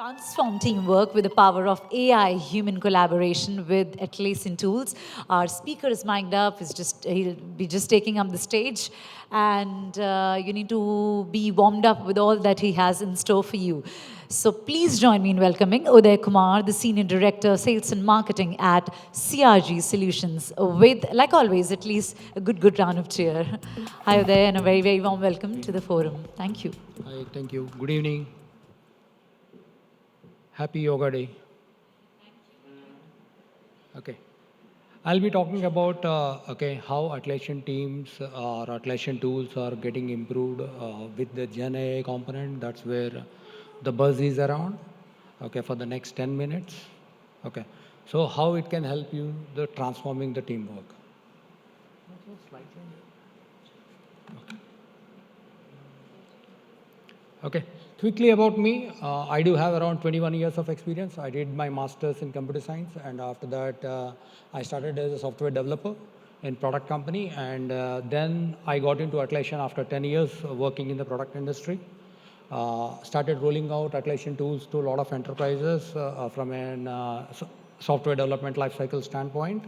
Transform teamwork with the power of AI, human collaboration with Atlassian tools. Our speaker is mic'd up. He'll be just taking up the stage, and you need to be warmed up with all that he has in store for you. So please join me in welcoming Uday Kumar, the Senior Director, Sales and Marketing at CRG Solutions, with, like always, at least a good round of cheer. Hi Uday, and a very warm welcome to the forum. Thank you. Hi, thank you. Good evening. Happy Yoga Day. Okay. I'll be talking about how Atlassian teams or Atlassian tools are getting improved with the Gen AI component. That's where the buzz is around. Okay, for the next 10 minutes. Okay. So how it can help you the transforming the teamwork. Okay. Quickly about me, I do have around 21 years of experience. I did my master's in computer science, and after that, I started as a software developer in product company, and then I got into Atlassian after 10 years working in the product industry. Started rolling out Atlassian tools to a lot of enterprises from an software development lifecycle standpoint.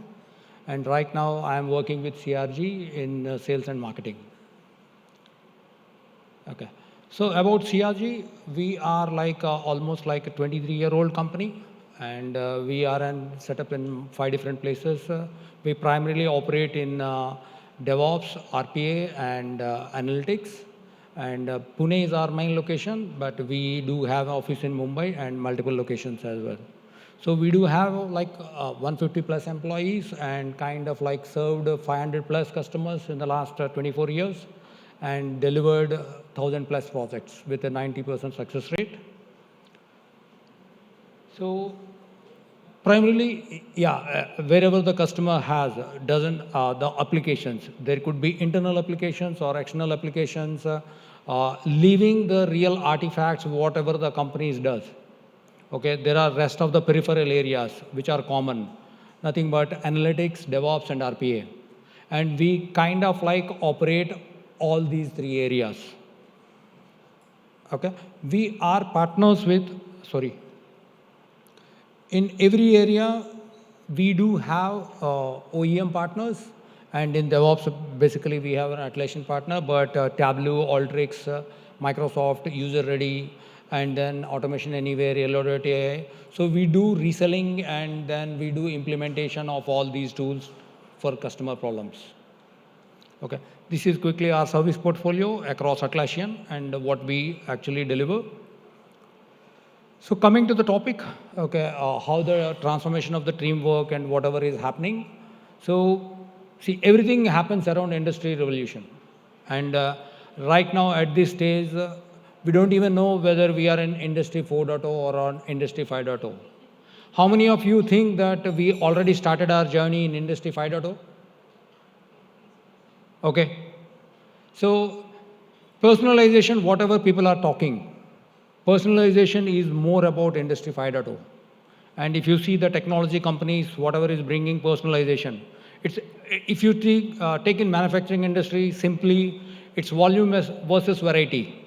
And right now, I am working with CRG in sales and marketing. Okay. So about CRG, we are like almost like a 23-year-old company, and we are set up in 5 different places. We primarily operate in DevOps, RPA, and analytics. And Pune is our main location, but we do have office in Mumbai and multiple locations as well. So we do have like 150 plus employees and kind of like served 500 plus customers in the last 24 years. And delivered 1,000 plus projects with a 90% success rate. So primarily, wherever the customer has, the applications, there could be internal applications or external applications, leaving the real artifacts, whatever the companies does. Okay, there are rest of the peripheral areas which are common, nothing but analytics, DevOps, and RPA. And we kind of like operate all these 3 areas. Okay, we are partners with, in every area, we do have OEM partners, and in DevOps, basically we have an Atlassian partner, but Tableau, Alteryx, Microsoft, User Ready, and then Automation Anywhere, Yellow.ai. So we do reselling, and then we do implementation of all these tools for customer problems. Okay. This is quickly our service portfolio across Atlassian and what we actually deliver. So coming to the topic, okay, how the transformation of the teamwork and whatever is happening. So see, everything happens around industry revolution. And right now at this stage, we don't even know whether we are in industry 4.0 or on industry 5.0. How many of you think that we already started our journey in industry 5.0? Okay. So personalization, whatever people are talking, personalization is more about industry 5.0. And if you see the technology companies, whatever is bringing personalization, if you take in manufacturing industry, simply it's volume versus variety.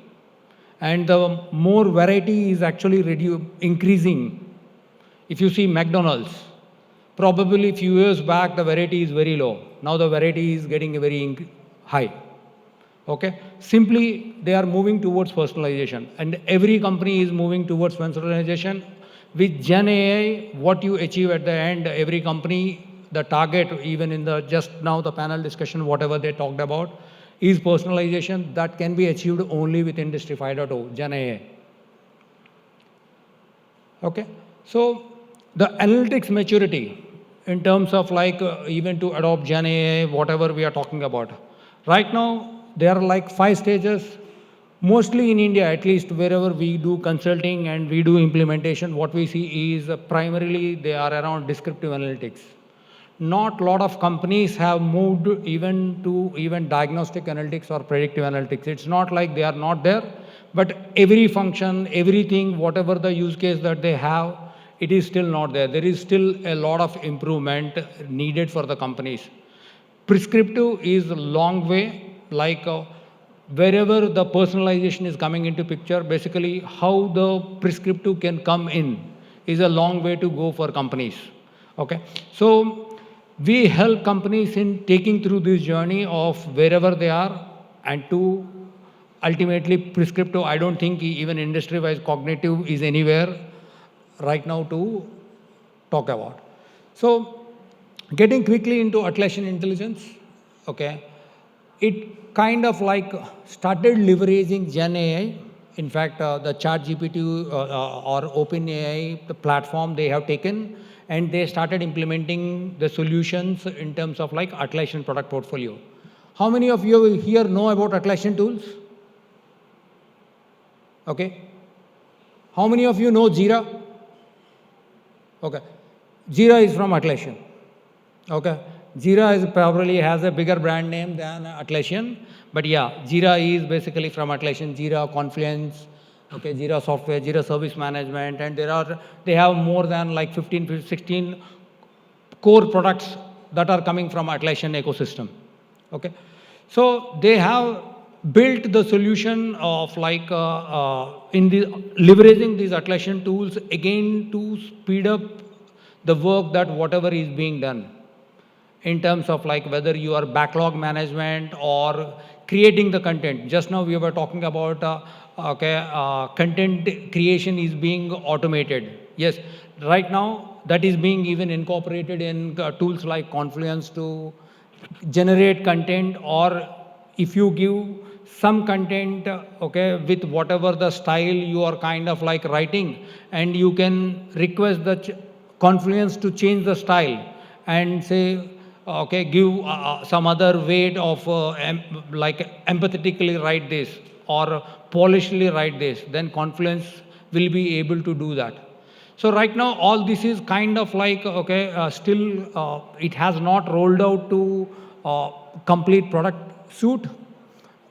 And the more variety is actually increasing. If you see McDonald's, probably a few years back, the variety is very low. Now the variety is getting very high. Okay. Simply, they are moving towards personalization. And every company is moving towards personalization. With Gen AI, what you achieve at the end, every company, the target, even in the just now the panel discussion, whatever they talked about, is personalization that can be achieved only with Industry 5.0, Gen AI. Okay. So the analytics maturity, in terms of like even to adopt Gen AI, whatever we are talking about. Right now, there are like 5 stages, mostly in India, at least wherever we do consulting and we do implementation, what we see is primarily they are around descriptive analytics. Not a lot of companies have moved even to diagnostic analytics or predictive analytics. It's not like they are not there, but every function, everything, whatever the use case that they have, it is still not there. There is still a lot of improvement needed for the companies. Prescriptive is a long way, like wherever the personalization is coming into picture, basically how the prescriptive can come in is a long way to go for companies. Okay, so we help companies in taking through this journey of wherever they are and to ultimately prescriptive. I don't think even industry-wise cognitive is anywhere right now to talk about. So getting quickly into Atlassian intelligence, okay, it kind of like started leveraging Gen AI. In fact, the Chat GPT or OpenAI, the platform they have taken, and they started implementing the solutions in terms of like Atlassian product portfolio. How many of you here know about Atlassian tools? Okay. How many of you know Jira? Okay. Jira is from Atlassian. Okay. Jira is probably has a bigger brand name than Atlassian, but yeah, Jira is basically from Atlassian. Jira, Confluence, okay, Jira Software, Jira Service Management, and they have more than like 15, 16 core products that are coming from Atlassian ecosystem. Okay, so they have built the solution of like in the leveraging these Atlassian tools again to speed up the work that whatever is being done in terms of like whether you are backlog management or creating the content. Just now we were talking about content creation is being automated. Yes, right now that is being even incorporated in tools like Confluence to generate content, or if you give some content, okay, with whatever the style you are kind of like writing, and you can request the Confluence to change the style and say, okay, give some other way of like empathetically write this or polishly write this, then Confluence will be able to do that. So right now, all this is kind of like, okay, still it has not rolled out to complete product suite.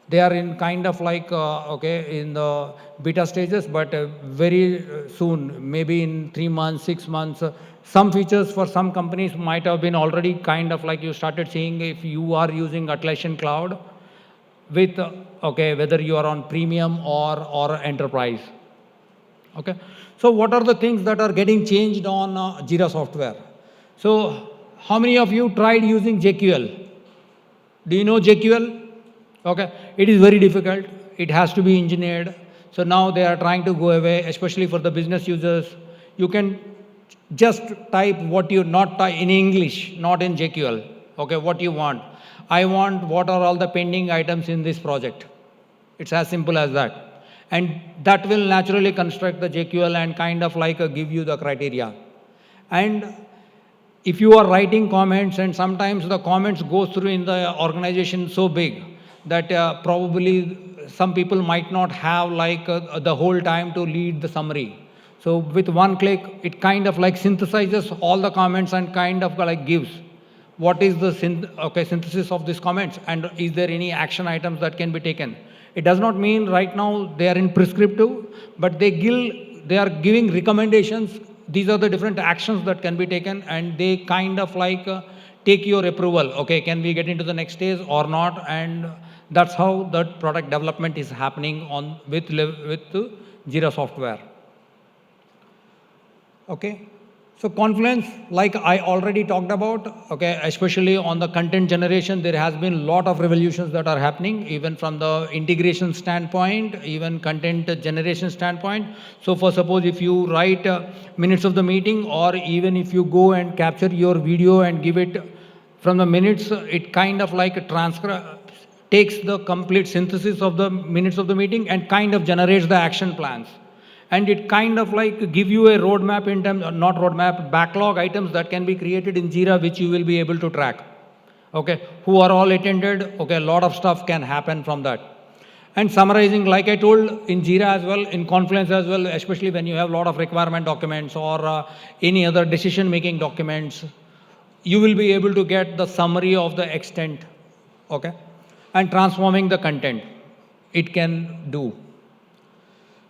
They are in kind of like, okay, in the beta stages, but very soon, maybe in 3 months, 6 months, some features for some companies might have been already kind of like you started seeing if you are using Atlassian Cloud with, okay, whether you are on premium or enterprise. Okay, so what are the things that are getting changed on Jira software? So how many of you tried using JQL? Do you know JQL? Okay, it is very difficult. It has to be engineered. So now they are trying to go away, especially for the business users. You can just type what you not type in English, not in JQL. Okay, what you want. I want what are all the pending items in this project. It's as simple as that. And that will naturally construct the JQL and kind of like give you the criteria. And if you are writing comments, and sometimes the comments go through in the organization so big that probably some people might not have like the whole time to read the summary. So with one click, it kind of like synthesizes all the comments and kind of like gives what is the synthesis of these comments, and is there any action items that can be taken. It does not mean right now they are in prescriptive, but they are giving recommendations. These are the different actions that can be taken, and they kind of like take your approval. Okay, can we get into the next stage or not? And that's how that product development is happening on with Jira software. Okay, so Confluence, like I already talked about, okay, especially on the content generation, there has been a lot of revolutions that are happening, even from the integration standpoint, even content generation standpoint. So for suppose if you write minutes of the meeting, or even if you go and capture your video and give it from the minutes, it kind of like takes the complete synthesis of the minutes of the meeting and kind of generates the action plans. And it kind of like give you a roadmap in terms, not roadmap, backlog items that can be created in Jira, which you will be able to track. Okay, who are all attended? Okay, a lot of stuff can happen from that. And summarizing, like I told, in Jira as well, in Confluence as well, especially when you have a lot of requirement documents or any other decision-making documents, you will be able to get the summary of the extent, okay? And transforming the content, it can do.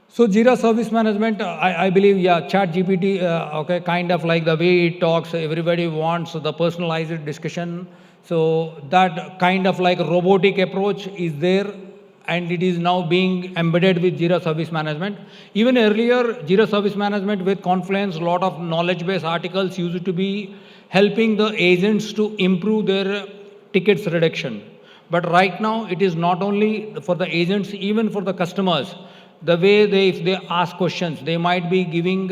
So Jira Service Management, I believe, yeah, Chat GPT, okay, kind of like the way it talks, everybody wants the personalized discussion. So that kind of like robotic approach is there, and it is now being embedded with Jira Service Management. Even earlier, Jira Service Management with Confluence, a lot of knowledge-based articles used to be helping the agents to improve their tickets reduction. But right now, it is not only for the agents, even for the customers. The way if they ask questions, they might be giving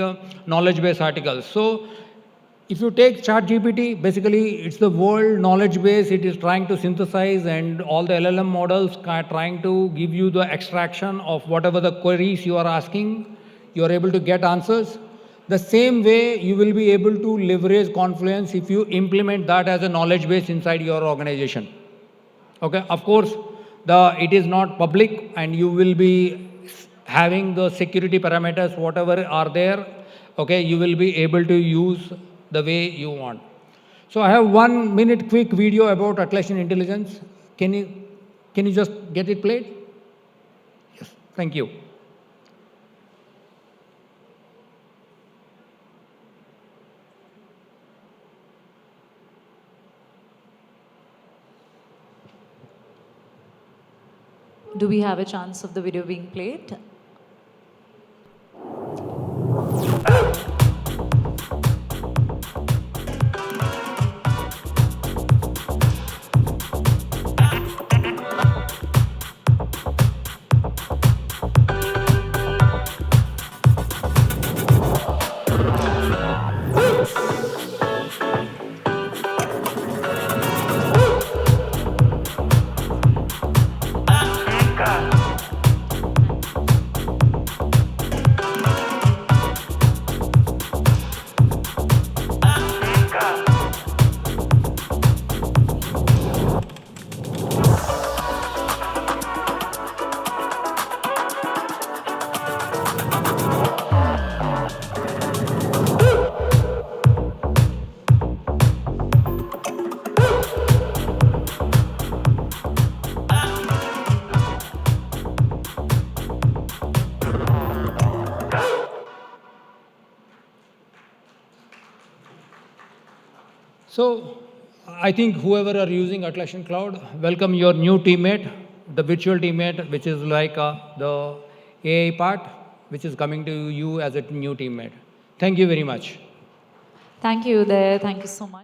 knowledge-based articles. So if you take ChatGPT, basically it's the world knowledge base. It is trying to synthesize, and all the LLM models are trying to give you the extraction of whatever the queries you are asking. You are able to get answers. The same way you will be able to leverage Confluence if you implement that as a knowledge base inside your organization. Okay, of course, it is not public, and you will be having the security parameters, whatever are there. Okay, you will be able to use the way you want. So I have 1 minute quick video about Atlassian Intelligence. Can you just get it played? Yes, thank you. Do we have a chance of the video being played? So I think whoever are using Atlassian Cloud, welcome your new teammate, the virtual teammate, which is like the AI part, which is coming to you as a new teammate. Thank you very much. Thank you, Uday. Thank you so much.